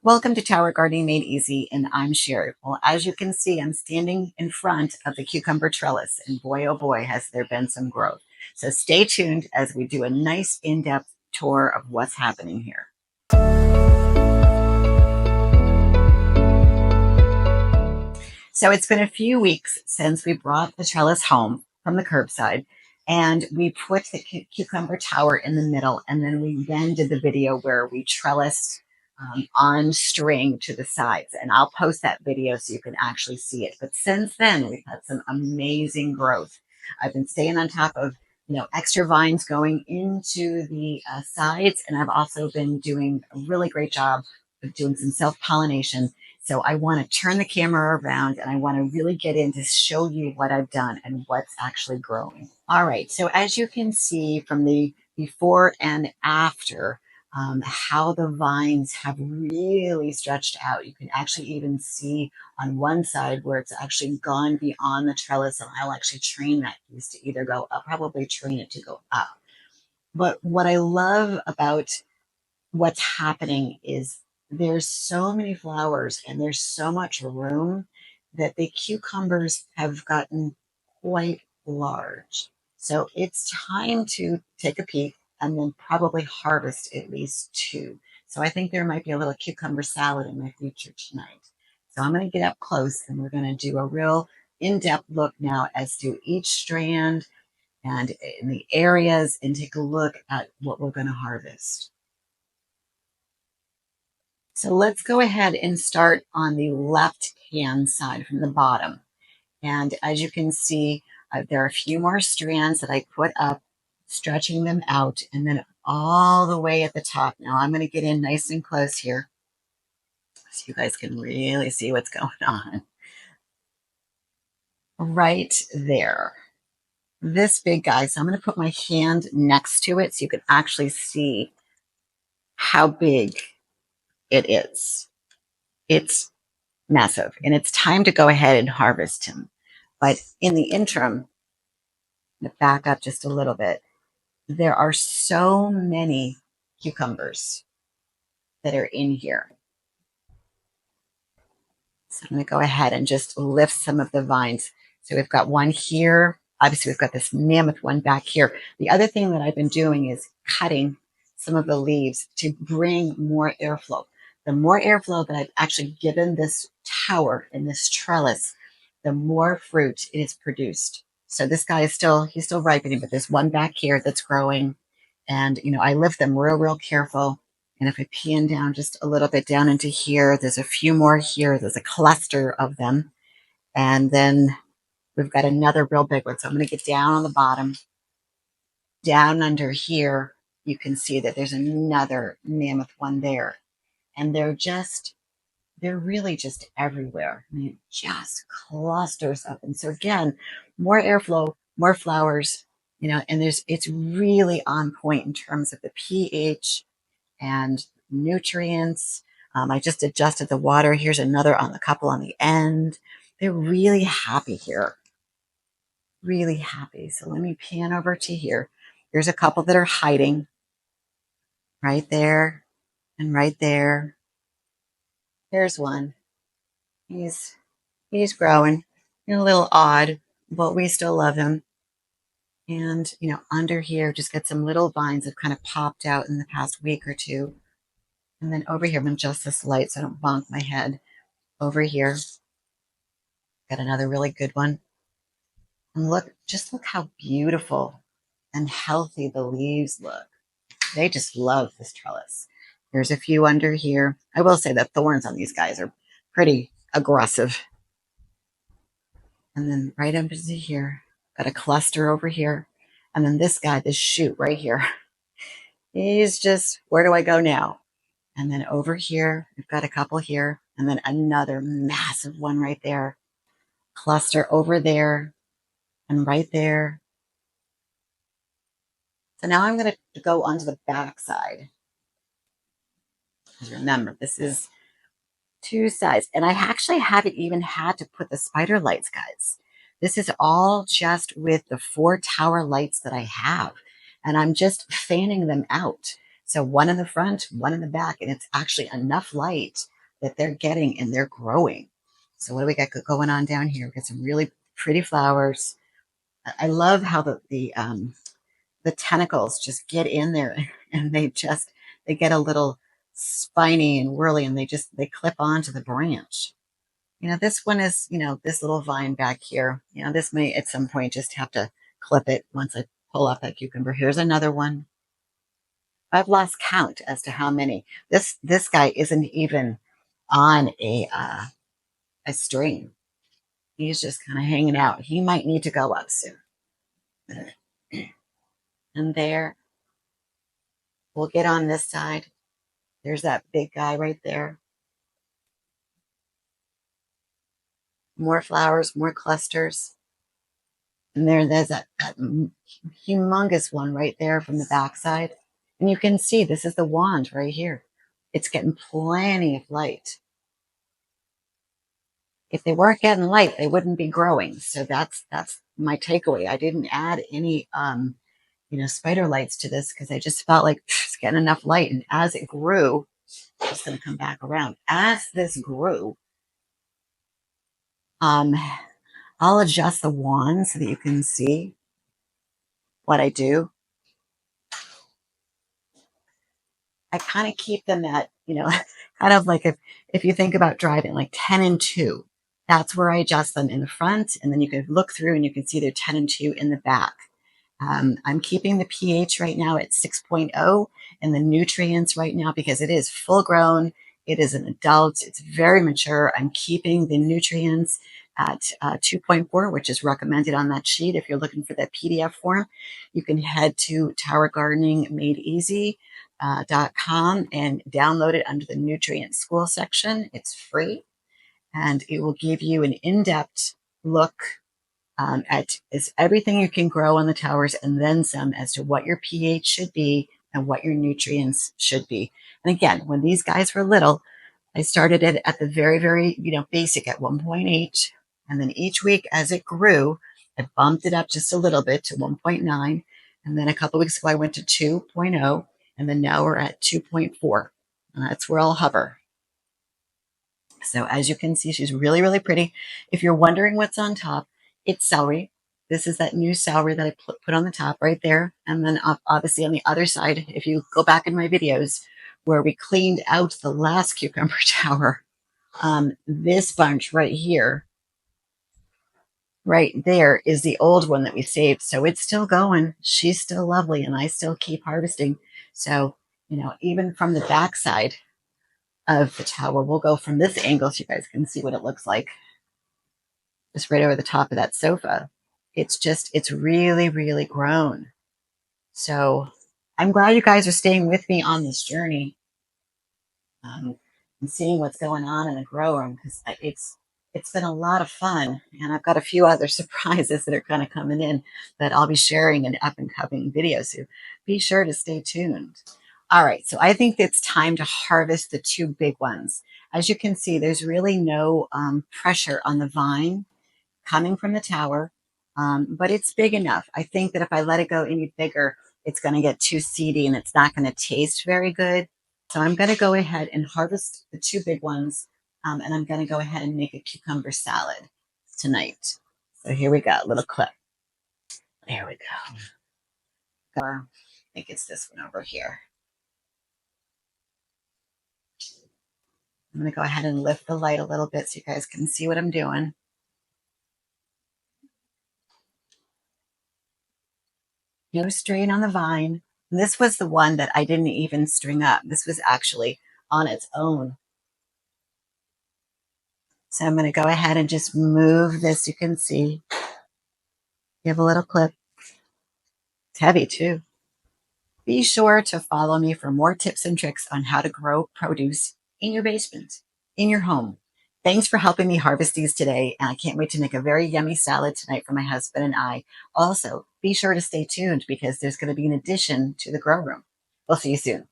Welcome to Tower Gardening Made Easy, and I'm Sherry. Well, as you can see, I'm standing in front of the cucumber trellis, and boy, oh boy, has there been some growth. So stay tuned as we do a nice in-depth tour of what's happening here. So it's been a few weeks since we brought the trellis home from the curbside, and we put the cucumber tower in the middle, and then we did the video where we trellised on string to the sides, and I'll post that video so you can actually see it. But since then, we've had some amazing growth. I've been staying on top of extra vines going into the sides, and I've also been doing a really great job of doing some self-pollination. So I want to turn the camera around and I want to really get in to show you what I've done and what's actually growing. All right, so as you can see from the before and after, how the vines have really stretched out. You can actually even see on one side where it's actually gone beyond the trellis, and I'll actually train that piece to either go up, probably train it to go up. But what I love about what's happening is there's so many flowers and there's so much room that the cucumbers have gotten quite large. So it's time to take a peek and then probably harvest at least two. So I think there might be a little cucumber salad in my future tonight. So I'm going to get up close and we're going to do a real in-depth look now as to each strand and in the areas and take a look at what we're going to harvest. So let's go ahead and start on the left-hand side from the bottom. And as you can see, there are a few more strands that I put up, stretching them out, and then all the way at the top. Now I'm going to get in nice and close here so you guys can really see what's going on. Right there. This big guy. So I'm going to put my hand next to it so you can actually see how big it is. It's massive, and it's time to go ahead and harvest him. But in the interim, to back up just a little bit, there are so many cucumbers that are in here. So I'm going to go ahead and just lift some of the vines. So we've got one here. Obviously, we've got this mammoth one back here. The other thing that I've been doing is cutting some of the leaves to bring more airflow. The more airflow that I've actually given this tower and this trellis, the more fruit it is produced. So this guy is he's still ripening, but there's one back here that's growing. And, I lift them real careful. And if I pan down just a little bit down into here, there's a few more here. There's a cluster of them. And then we've got another real big one. So I'm going to get down on the bottom. Down under here, you can see that there's another mammoth one there. And they're really just everywhere. I mean, just clusters of them. So again, more airflow, more flowers, and it's really on point in terms of the pH and nutrients. I just adjusted the water. Here's another on the couple on the end. They're really happy here. Really happy. So let me pan over to here. There's a couple that are hiding right there and right there. There's one. He's growing. A little odd, but we still love him. And, under here, just got some little vines that kind of popped out in the past week or two. And then over here, I'm going to adjust this light so I don't bonk my head. Over here, got another really good one. And look how beautiful and healthy the leaves look. They just love this trellis. There's a few under here. I will say the thorns on these guys are pretty aggressive. And then right up into here, got a cluster over here. And then this guy, this shoot right here, he's just, where do I go now? And then over here, we've got a couple here, and then another massive one right there. Cluster over there and right there. So now I'm going to go onto the back side. Remember, this is two sides. And I actually haven't even had to put the spider lights, guys. This is all just with the 4 tower lights that I have. And I'm just fanning them out. So one in the front, one in the back, and it's actually enough light that they're getting and they're growing. So what do we got going on down here? We got some really pretty flowers. I love how the tentacles just get in there and they get a little spiny and whirly and they clip onto the branch. This one is, this little vine back here. This may at some point just have to clip it once I pull off that cucumber. Here's another one. I've lost count as to how many. This guy isn't even on a string. He's just kind of hanging out. He might need to go up soon. And there, we'll get on this side. There's that big guy right there. More flowers, more clusters. And there's that humongous one right there from the backside. And you can see this is the wand right here. It's getting plenty of light. If they weren't getting light, they wouldn't be growing. So that's my takeaway. I didn't add any spider lights to this because I just felt like it's getting enough light. And as it grew, it's going to come back around. As this grew, I'll adjust the wand so that you can see what I do. I kind of keep them at, kind of like if you think about driving, like 10 and 2. That's where I adjust them in the front, and then you can look through and you can see they're 10 and 2 in the back. I'm keeping the pH right now at 6.0 and the nutrients right now because it is full grown. It is an adult. It's very mature. I'm keeping the nutrients at 2.4, which is recommended on that sheet. If you're looking for that PDF form, you can head to towergardeningmadeeasy.com and download it under the nutrient school section. It's free and it will give you an in-depth look at everything you can grow on the towers and then some as to what your pH should be and what your nutrients should be. And again, when these guys were little, I started it at the very, very, basic at 1.8. And then each week as it grew, I bumped it up just a little bit to 1.9. And then a couple of weeks ago, I went to 2.0. And then now we're at 2.4. And that's where I'll hover. So as you can see, she's really, really pretty. If you're wondering what's on top, it's celery. This is that new celery that I put on the top right there. And then obviously on the other side, if you go back in my videos where we cleaned out the last cucumber tower, this bunch right here, right there is the old one that we saved. So it's still going. She's still lovely and I still keep harvesting. So, even from the backside of the tower, we'll go from this angle so you guys can see what it looks like. Just right over the top of that sofa. It's really, really grown. So I'm glad you guys are staying with me on this journey and seeing what's going on in the grow room because it's been a lot of fun. And I've got a few other surprises that are kind of coming in that I'll be sharing in up and coming videos. So be sure to stay tuned. All right, so I think it's time to harvest the two big ones. As you can see, there's really no pressure on the vine coming from the tower, but it's big enough. I think that if I let it go any bigger, it's going to get too seedy and it's not going to taste very good. So I'm going to go ahead and harvest the two big ones, and I'm going to go ahead and make a cucumber salad tonight. So here we go, little clip. There we go. I think it's this one over here. I'm going to go ahead and lift the light a little bit so you guys can see what I'm doing. No strain on the vine. And this was the one that I didn't even string up. This was actually on its own. So I'm going to go ahead and just move this. You can see. Give a little clip. It's heavy too. Be sure to follow me for more tips and tricks on how to grow produce in your basement, in your home. Thanks for helping me harvest these today, and I can't wait to make a very yummy salad tonight for my husband and I. Also, be sure to stay tuned because there's going to be an addition to the grow room. We'll see you soon.